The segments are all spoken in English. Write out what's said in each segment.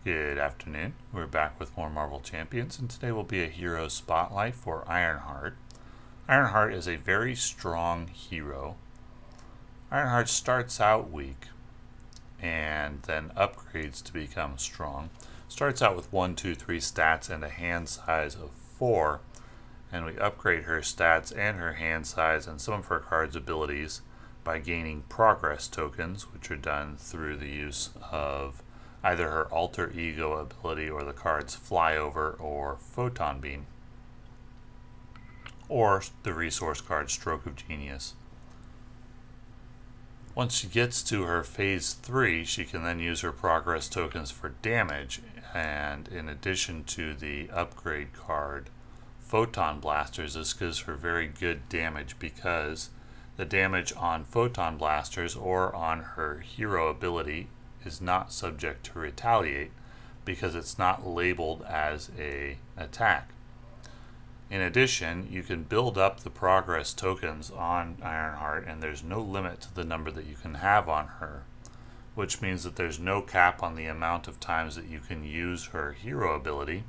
Good afternoon. We're back with more Marvel Champions, and today will be a hero spotlight for Ironheart. Ironheart is a very strong hero. Ironheart starts out weak and then upgrades to become strong. Starts out with 1, 2, 3 stats and a hand size of 4, and we upgrade her stats and her hand size and some of her cards' abilities by gaining progress tokens, which are done through the use of either her alter ego ability or the cards flyover or photon beam, or the resource card stroke of genius. Once she gets to her phase 3, she can then use her progress tokens for damage, and in addition to the upgrade card photon blasters, this gives her very good damage because the damage on photon blasters or on her hero ability is not subject to retaliate because it's not labeled as an attack. In addition, you can build up the progress tokens on Ironheart, and there's no limit to the number that you can have on her, which means that there's no cap on the amount of times that you can use her hero ability,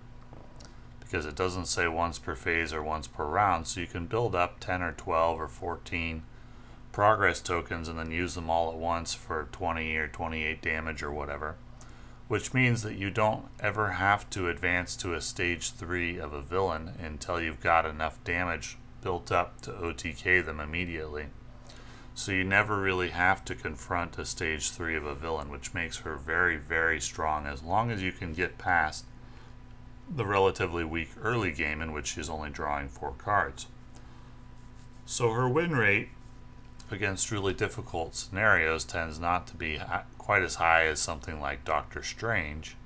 because it doesn't say once per phase or once per round, so you can build up 10 or 12 or 14 progress tokens and then use them all at once for 20 or 28 damage or whatever, which means that you don't ever have to advance to a stage 3 of a villain until you've got enough damage built up to OTK them immediately. So you never really have to confront a stage 3 of a villain, which makes her very, very strong as long as you can get past the relatively weak early game in which she's only drawing 4 cards. So her win rate against really difficult scenarios tends not to be quite as high as something like Doctor Strange,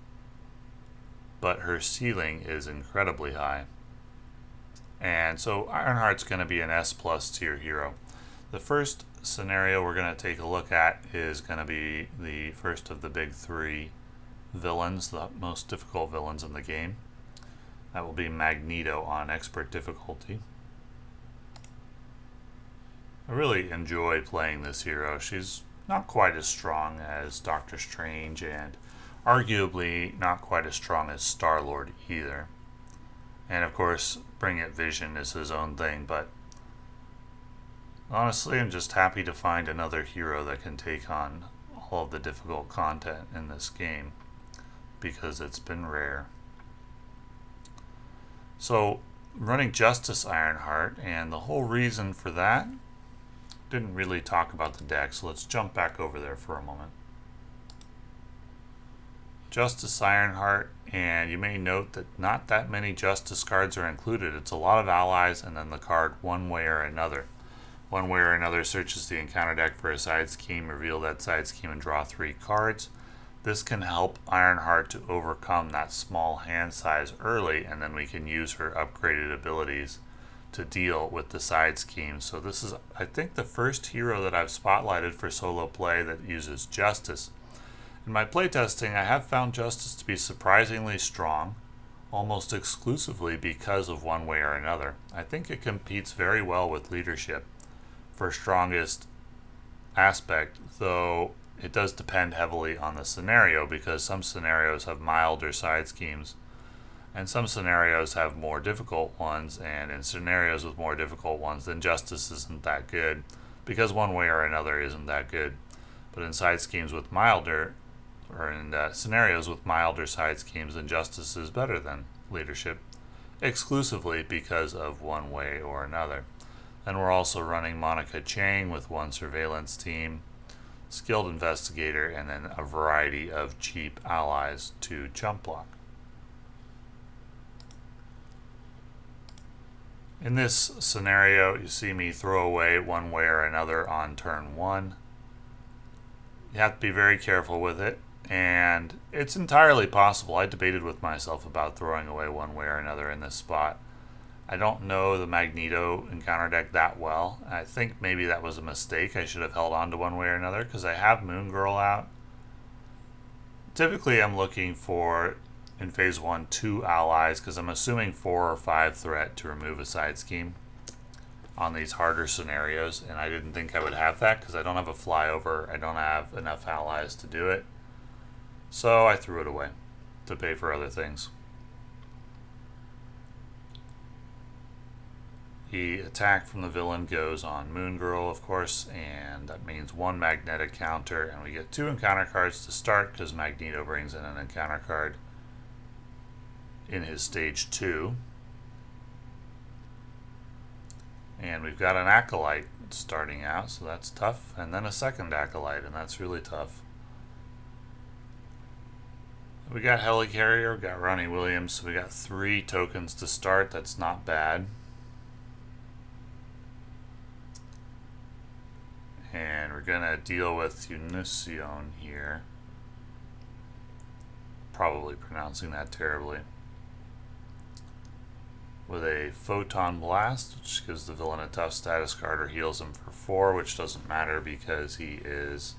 but her ceiling is incredibly high. And so Ironheart's going to be an S plus tier hero. The first scenario we're going to take a look at is going to be the first of the big 3 villains, the most difficult villains in the game. That will be Magneto on expert difficulty. I really enjoy playing this hero. She's not quite as strong as Doctor Strange and arguably not quite as strong as Star-Lord either. And of course, Bring It Vision is his own thing, but honestly, I'm just happy to find another hero that can take on all of the difficult content in this game because it's been rare. So, running Justice Ironheart, and the whole reason for that, didn't really talk about the deck, so let's jump back over there for a moment. Justice Ironheart, and you may note that not that many Justice cards are included. It's a lot of allies and then the card One Way or Another. One Way or Another searches the encounter deck for a side scheme, reveal that side scheme, and draw 3 cards. This can help Ironheart to overcome that small hand size early, and then we can use her upgraded abilities to deal with the side scheme. So this is, I think, the first hero that I've spotlighted for solo play that uses Justice. In my playtesting, I have found Justice to be surprisingly strong, almost exclusively because of One Way or Another. I think it competes very well with Leadership for strongest aspect, though it does depend heavily on the scenario because some scenarios have milder side schemes and some scenarios have more difficult ones, and in scenarios with more difficult ones, then Justice isn't that good because One Way or Another isn't that good. But in side schemes with milder, or in scenarios with milder side schemes, then Justice is better than Leadership, exclusively because of One Way or Another. And we're also running Monica Chang with 1 surveillance team, skilled investigator, and then a variety of cheap allies to jump block. In this scenario, you see me throw away One Way or Another on turn 1. You have to be very careful with it, and it's entirely possible. I debated with myself about throwing away One Way or Another in this spot. I don't know the Magneto encounter deck that well. I think maybe that was a mistake. I should have held on to One Way or Another because I have Moon Girl out. Typically, I'm looking for, in phase 1, 2 allies because I'm assuming 4 or 5 threat to remove a side scheme on these harder scenarios, and I didn't think I would have that because I don't have a flyover. I don't have enough allies to do it, so I threw it away. to pay for other things. The attack from the villain goes on Moon Girl, of course, and that means 1 magnetic counter, and we get 2 encounter cards to start because Magneto brings in an encounter card in his stage 2. And we've got an Acolyte starting out, so that's tough, and then a second Acolyte, and that's really tough. We got Helicarrier, we got Ronnie Williams, so we got 3 tokens to start. That's not bad. And we're going to deal with Unision here. Probably pronouncing that terribly. With a Photon Blast, which gives the villain a tough status card or heals him for 4, which doesn't matter because he is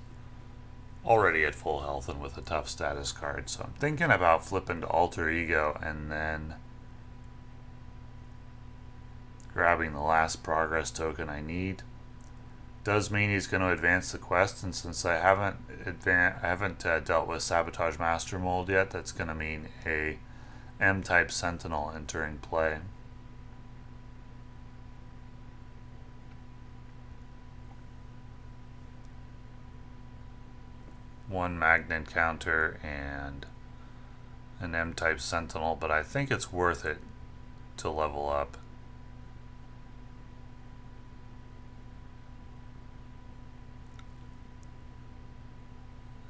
already at full health and with a tough status card. So I'm thinking about flipping to Alter Ego and then grabbing the last progress token I need. Does mean he's going to advance the quest, and since I haven't dealt with Sabotage Master Mold yet, that's going to mean a M-type Sentinel entering play. One magnet counter and an M-type Sentinel, but I think it's worth it to level up.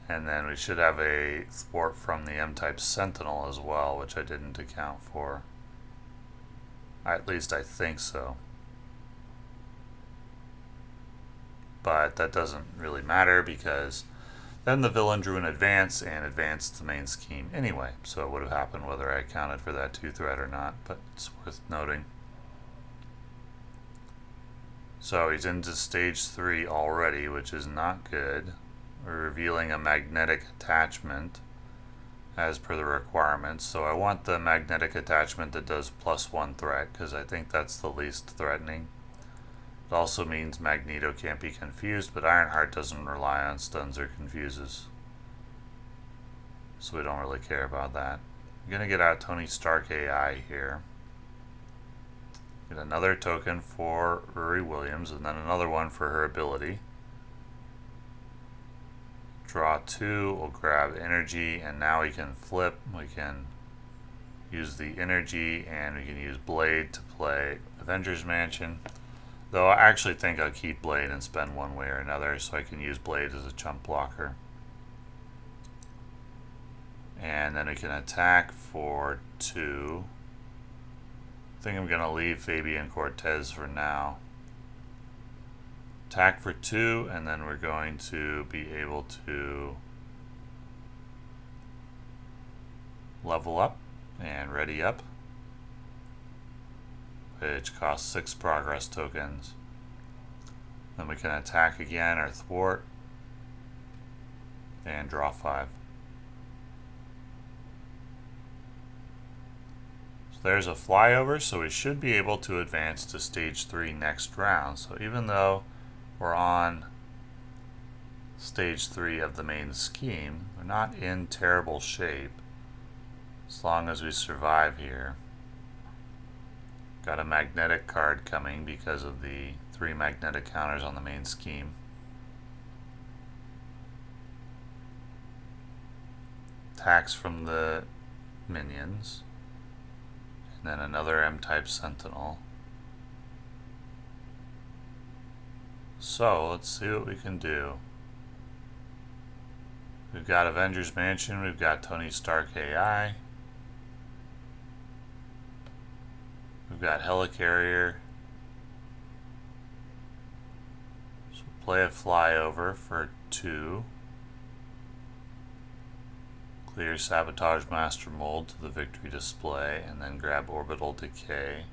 And then we should have a thwart from the M-type Sentinel as well, which I didn't account for. At least I think so. But that doesn't really matter because then the villain drew an advance and advanced the main scheme anyway. So it would have happened whether I accounted for that 2 threat or not, but it's worth noting. So he's into stage 3 already, which is not good. We're revealing a magnetic attachment as per the requirements. So I want the magnetic attachment that does +1 threat because I think that's the least threatening. It also means Magneto can't be confused, but Ironheart doesn't rely on stuns or confuses. So we don't really care about that. I'm going to get out Tony Stark AI here. Get another token for Riri Williams and then another one for her ability. Draw 2, we'll grab energy, and now we can flip. We can use the energy and we can use Blade to play Avengers Mansion. Though I actually think I'll keep Blade and spend one way or another so I can use Blade as a chump blocker. And then we can attack for 2. I think I'm going to leave Fabian Cortez for now. Attack for 2, and then we're going to be able to level up and ready up, which costs 6 progress tokens. Then we can attack again or thwart and draw 5. So there's a flyover, so we should be able to advance to stage 3 next round. So even though we're on stage 3 of the main scheme, we're not in terrible shape as long as we survive here. Got a magnetic card coming because of the 3 magnetic counters on the main scheme. Attacks from the minions. And then another M-type Sentinel. So let's see what we can do. We've got Avengers Mansion, we've got Tony Stark AI. We've got Helicarrier. So play a flyover for 2. Clear Sabotage Master Mold to the victory display, and then grab Orbital Decay.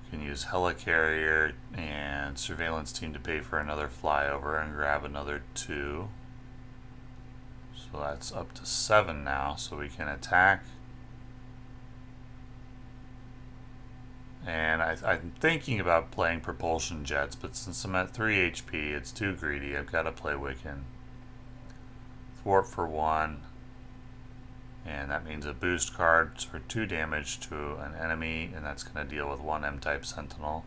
You can use Helicarrier and Surveillance Team to pay for another flyover and grab another 2. So that's up to 7 now, so we can attack And I'm thinking about playing propulsion jets, but since I'm at 3 HP, it's too greedy. I've got to play Wiccan. Thwart for 1. And that means a boost card for 2 damage to an enemy, and that's going to deal with 1 M-type Sentinel.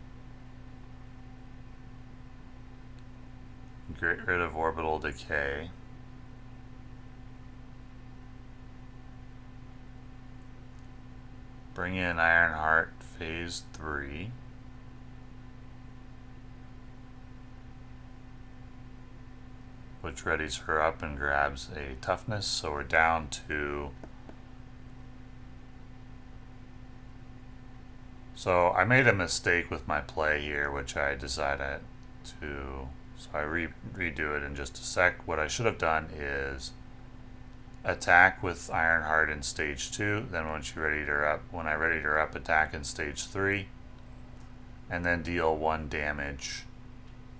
Get rid of Orbital Decay. Bring in Ironheart Phase 3. Which readies her up and grabs a toughness, so we're down to... So I made a mistake with my play here, which I decided to... So I redo it in just a sec. What I should have done is attack with Ironheart in stage 2, then when I readied her up, attack in stage 3, and then deal 1 damage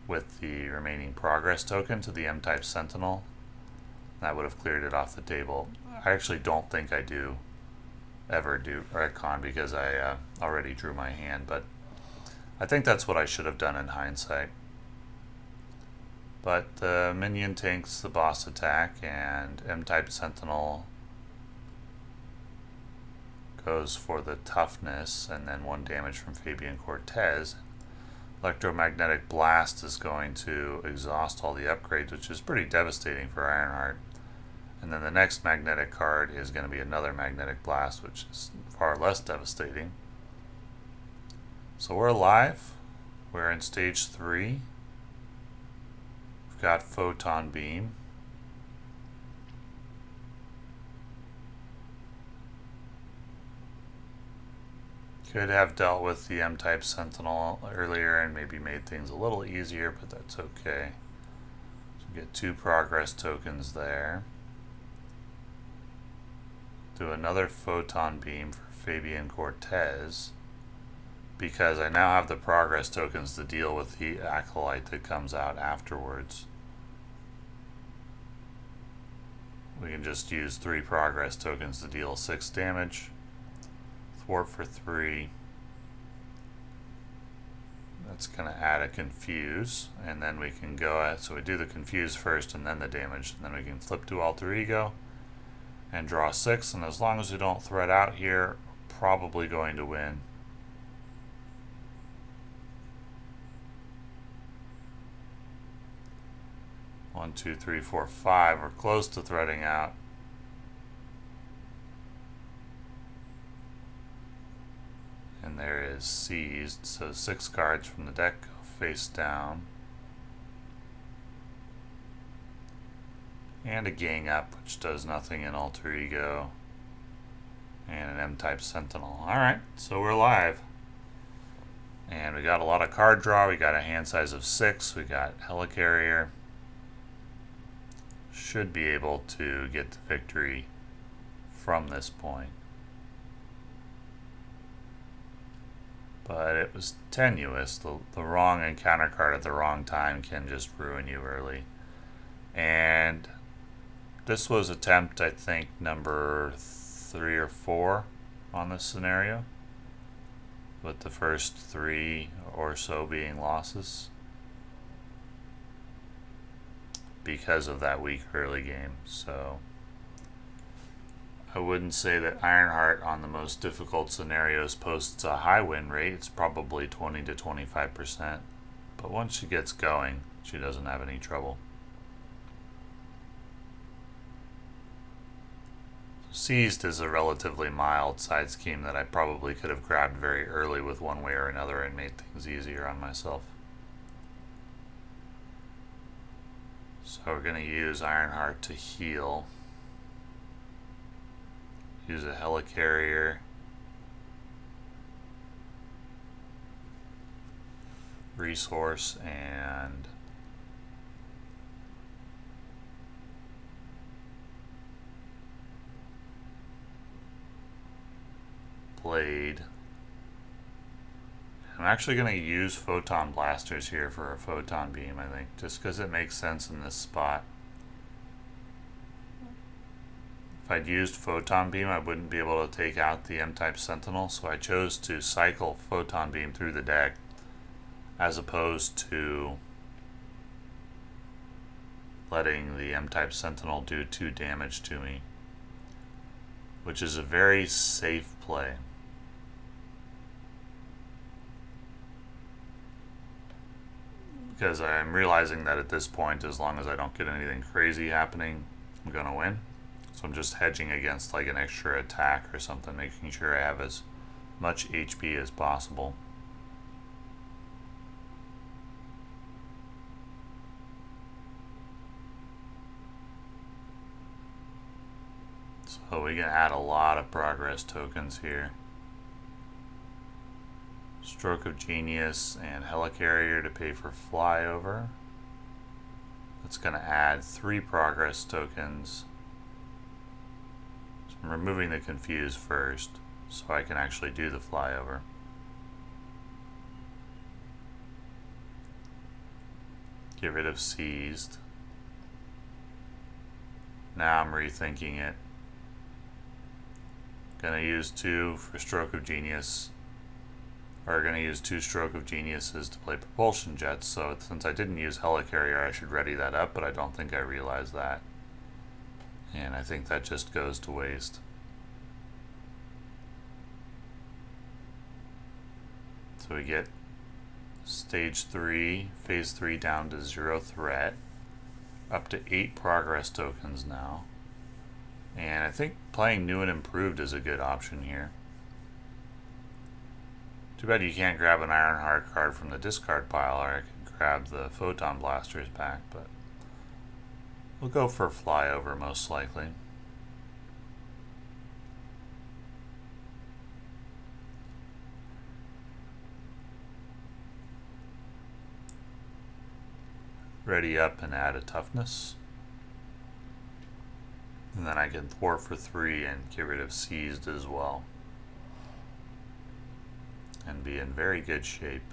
with the remaining progress token to the M-type Sentinel. That would have cleared it off the table. I actually don't think I ever do retcon because I already drew my hand, but I think that's what I should have done in hindsight. But the minion tanks the boss attack, and M-type Sentinel goes for the toughness, and then 1 damage from Fabian Cortez. Electromagnetic Blast is going to exhaust all the upgrades, which is pretty devastating for Ironheart. And then the next magnetic card is going to be another Magnetic Blast, which is far less devastating. So we're alive. We're in stage 3. We've got Photon Beam. Could have dealt with the M-type Sentinel earlier and maybe made things a little easier, but that's okay. So we get 2 progress tokens there. Do another Photon Beam for Fabian Cortez, because I now have the progress tokens to deal with the Acolyte that comes out afterwards. We can just use 3 progress tokens to deal 6 damage. Thwart for 3. That's going to add a Confuse, and then we can go at, so we do the Confuse first and then the damage, and then we can flip to Alter Ego and draw 6, and as long as we don't thread out here, we're probably going to win. One, two, three, four, 5. We're close to threading out. And there is Seized, so 6 cards from the deck go face down. And a Gang Up, which does nothing in Alter Ego. And an M-type Sentinel. Alright, so we're live. And we got a lot of card draw. We got a hand size of 6. We got Helicarrier. Should be able to get the victory from this point. But it was tenuous. The wrong encounter card at the wrong time can just ruin you early. And this was attempt, I think, number 3 or 4 on this scenario, with the first 3 or so being losses because of that weak early game. So I wouldn't say that Ironheart on the most difficult scenarios posts a high win rate. It's probably 20 to 25%. But once she gets going, she doesn't have any trouble. Seized is a relatively mild side scheme that I probably could have grabbed very early with one way or another and made things easier on myself. So we're going to use Ironheart to heal. Use a Helicarrier. Resource and Blade. I'm actually going to use Photon Blasters here for a Photon Beam, I think, just because it makes sense in this spot. If I'd used Photon Beam, I wouldn't be able to take out the M-type Sentinel, so I chose to cycle Photon Beam through the deck as opposed to letting the M-type Sentinel do 2 damage to me, which is a very safe play. Because I'm realizing that at this point, as long as I don't get anything crazy happening, I'm going to win. So I'm just hedging against like an extra attack or something, making sure I have as much HP as possible. So we can add a lot of progress tokens here. Stroke of Genius and Helicarrier to pay for flyover. That's going to add 3 progress tokens. So I'm removing the Confuse first so I can actually do the flyover. Get rid of Seized. Now I'm rethinking it. Gonna use 2 for Stroke of Genius. Or gonna use 2 Stroke of Geniuses to play Propulsion Jets, so since I didn't use Helicarrier, I should ready that up, but I don't think I realized that. And I think that just goes to waste. So we get Stage 3, Phase 3 down to 0 threat. Up to 8 progress tokens now. And I think playing New and Improved is a good option here. Too bad you can't grab an Ironheart card from the discard pile, or I could grab the Photon Blasters back, but we'll go for flyover most likely. Ready up and add a toughness. And then I can thwart for 3 and get rid of Seized as well. And be in very good shape.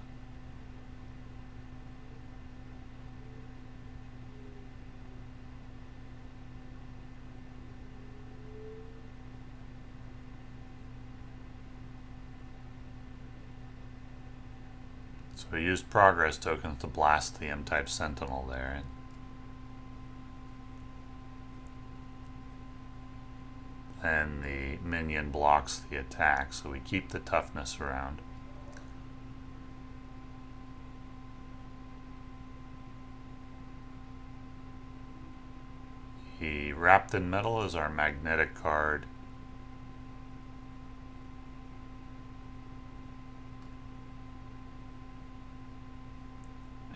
So we used progress tokens to blast the M-type Sentinel there. And the minion blocks the attack, so we keep the toughness around. The Wrapped in Metal is our magnetic card.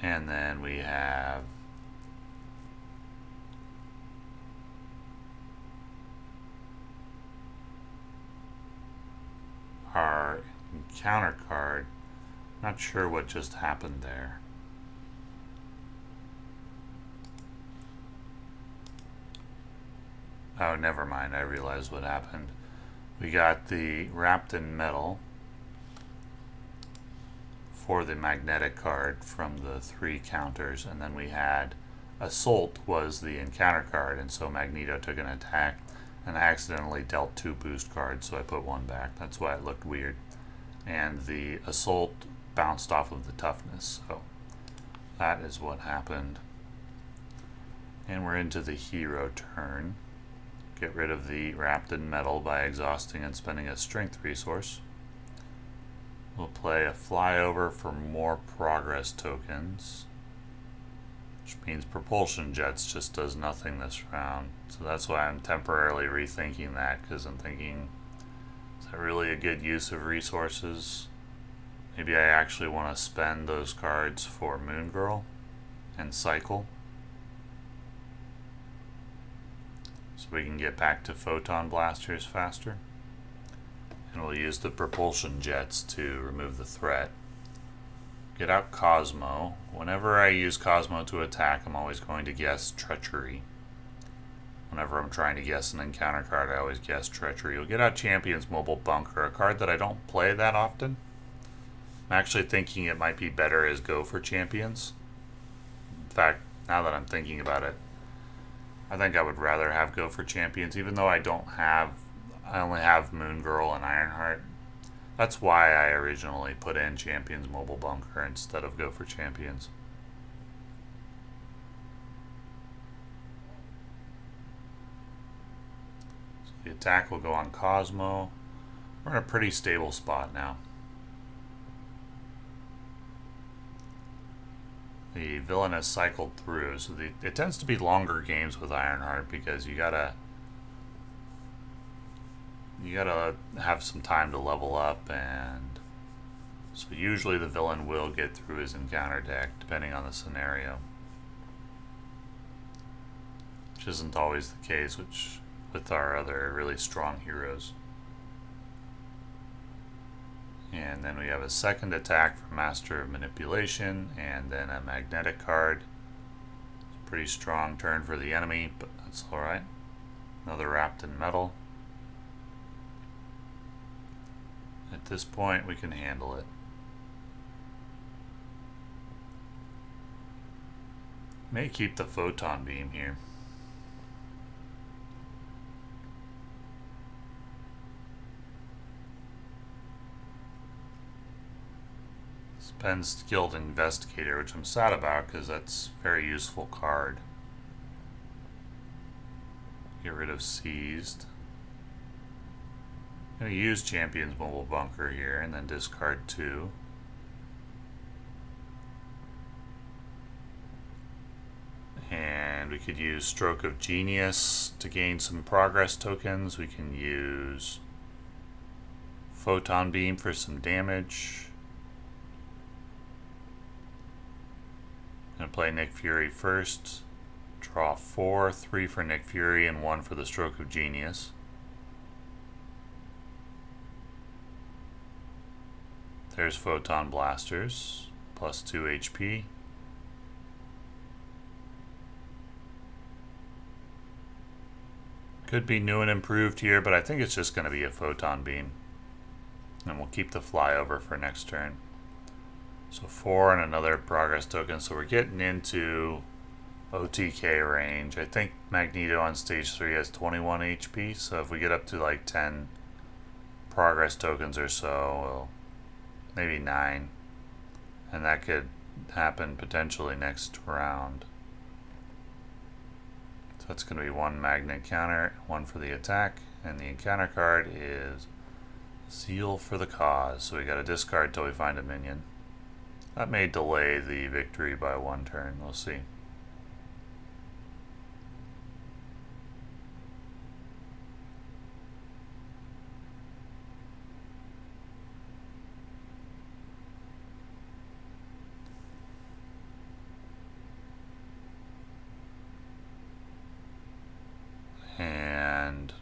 And then we have our encounter card. Not sure what just happened there. Oh, never mind. I realized what happened. We got the Wrapped in Metal for the magnetic card from the 3 counters, and then we had Assault was the encounter card, and so Magneto took an attack and I accidentally dealt 2 boost cards, so I put 1 back. That's why it looked weird. And the Assault bounced off of the toughness, so that is what happened. And we're into the hero turn. Get rid of the Wrapped in Metal by exhausting and spending a strength resource. We'll play a flyover for more progress tokens, which means Propulsion Jets just does nothing this round. So that's why I'm temporarily rethinking that, because I'm thinking, is that really a good use of resources? Maybe I actually want to spend those cards for Moon Girl and cycle, so we can get back to Photon Blasters faster. And we'll use the Propulsion Jets to remove the threat. Get out Cosmo. Whenever I use Cosmo to attack, I'm always going to guess Treachery. Whenever I'm trying to guess an encounter card, I always guess Treachery. You'll get out Champion's Mobile Bunker, a card that I don't play that often. I'm actually thinking it might be better as Go for Champions. In fact, now that I'm thinking about it, I think I would rather have go for champions, even though I only have Moon Girl and Ironheart. That's why I originally put in Champions Mobile Bunker instead of go for champions. So the attack will go on Cosmo. We're in a pretty stable spot now. The villain has cycled through, so it tends to be longer games with Ironheart because you gotta have some time to level up, and so usually the villain will get through his encounter deck depending on the scenario, which isn't always the case with our other really strong heroes. And then we have a second attack for Master of Manipulation, and then a magnetic card. It's a pretty strong turn for the enemy, but that's alright. Another Wrapped in Metal. At this point, we can handle it. May keep the Photon Beam here. Spend Skilled Investigator, which I'm sad about because that's a very useful card. Get rid of Seized. I'm going to use Champion's Mobile Bunker here and then discard 2. And we could use Stroke of Genius to gain some progress tokens. We can use Photon Beam for some damage. I'm going to play Nick Fury first. Draw 4, 3 for Nick Fury and 1 for the Stroke of Genius. There's Photon Blasters, plus 2 HP. Could be new and improved here, but I think it's just going to be a Photon Beam. And we'll keep the flyover for next turn. So 4 and another progress token. So we're getting into OTK range. I think Magneto on stage 3 has 21 HP. So if we get up to like 10 progress tokens or so, well, maybe 9. And that could happen potentially next round. So that's going to be 1 magnet counter, 1 for the attack. And the encounter card is Zeal for the Cause. So we got to discard till we find a minion. That may delay the victory by 1 turn. We'll see. And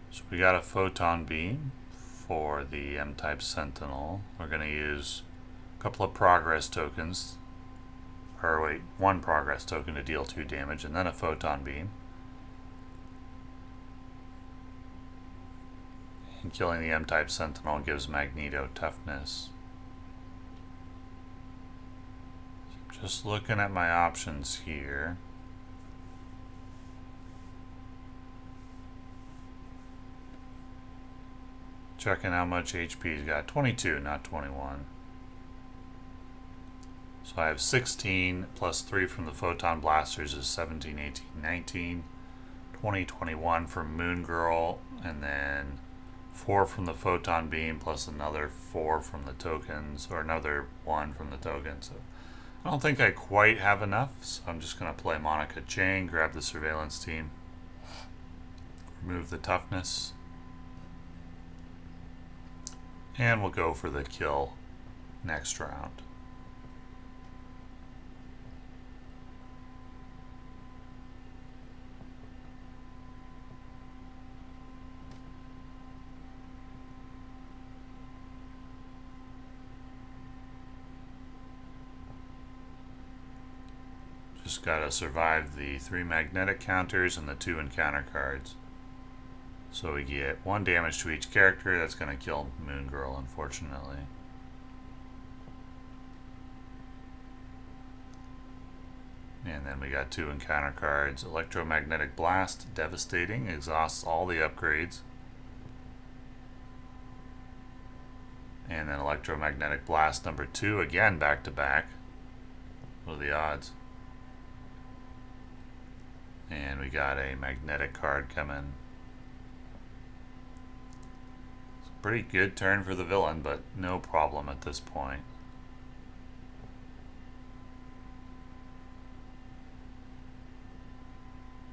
so we got a Photon Beam for the M-type Sentinel. We're going to use couple of progress tokens, or wait, 1 progress token to deal 2 damage, and then a Photon Beam. And killing the M-type Sentinel gives Magneto toughness. So just looking at my options here. Checking how much HP he's got. 22, not 21. So I have 16 plus 3 from the Photon Blasters is 17, 18, 19, 20, 21 from Moon Girl, and then 4 from the Photon Beam plus another 4 from the tokens, or another 1 from the tokens. So I don't think I quite have enough, so I'm just going to play Monica Chang, grab the Surveillance Team, remove the toughness, and we'll go for the kill next round. Just gotta survive the 3 magnetic counters and the 2 encounter cards. So we get 1 damage to each character. That's gonna kill Moon Girl, unfortunately. And then we got 2 encounter cards. Electromagnetic Blast, devastating, exhausts all the upgrades. And then Electromagnetic Blast number 2, again back to back. What are the odds? And we got a magnetic card coming. It's a pretty good turn for the villain, but no problem at this point.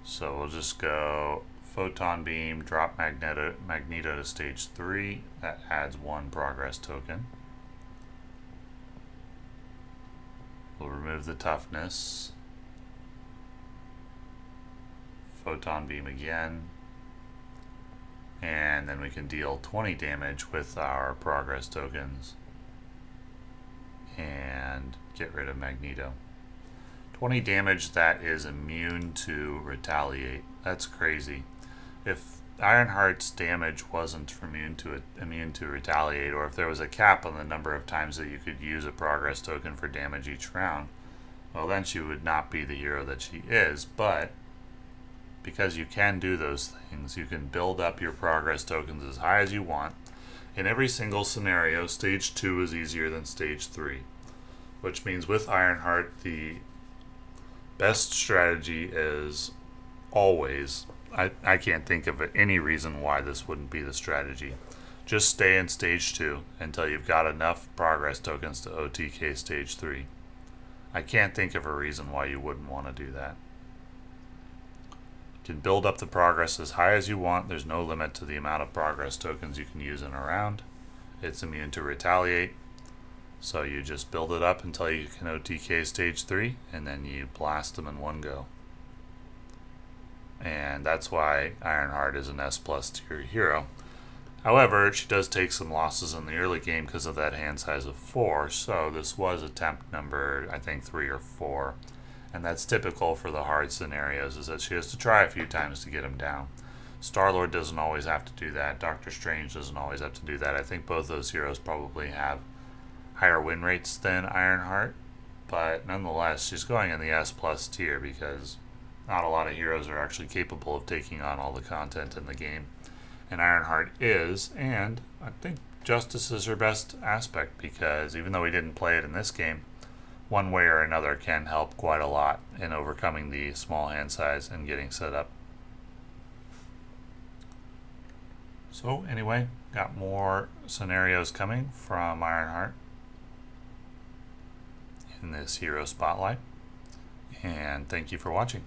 So we'll just go Photon Beam, drop Magneto to stage 3. That adds 1 progress token. We'll remove the toughness. Photon Beam again. And then we can deal 20 damage with our progress tokens. And get rid of Magneto. 20 damage that is immune to retaliate. That's crazy. If Ironheart's damage wasn't immune to retaliate, or if there was a cap on the number of times that you could use a progress token for damage each round, well, then she would not be the hero that she is. But because you can do those things, you can build up your progress tokens as high as you want. In every single scenario, stage 2 is easier than stage 3, which means with Ironheart, the best strategy is always, I can't think of any reason why this wouldn't be the strategy. Just stay in stage 2 until you've got enough progress tokens to OTK stage 3. I can't think of a reason why you wouldn't want to do that. You can build up the progress as high as you want. There's no limit to the amount of progress tokens you can use in a round. It's immune to retaliate. So you just build it up until you can OTK stage 3, and then you blast them in one go. And that's why Ironheart is an S+ tier hero. However, she does take some losses in the early game because of that hand size of 4, so this was attempt number, I think, 3 or 4. And that's typical for the hard scenarios, is that she has to try a few times to get him down. Star-Lord doesn't always have to do that. Doctor Strange doesn't always have to do that. I think both those heroes probably have higher win rates than Ironheart, but nonetheless, she's going in the S+ tier because not a lot of heroes are actually capable of taking on all the content in the game. And Ironheart is, and I think Justice is her best aspect because even though we didn't play it in this game, one way or another can help quite a lot in overcoming the small hand size and getting set up. So anyway, got more scenarios coming from Ironheart in this hero spotlight, and thank you for watching.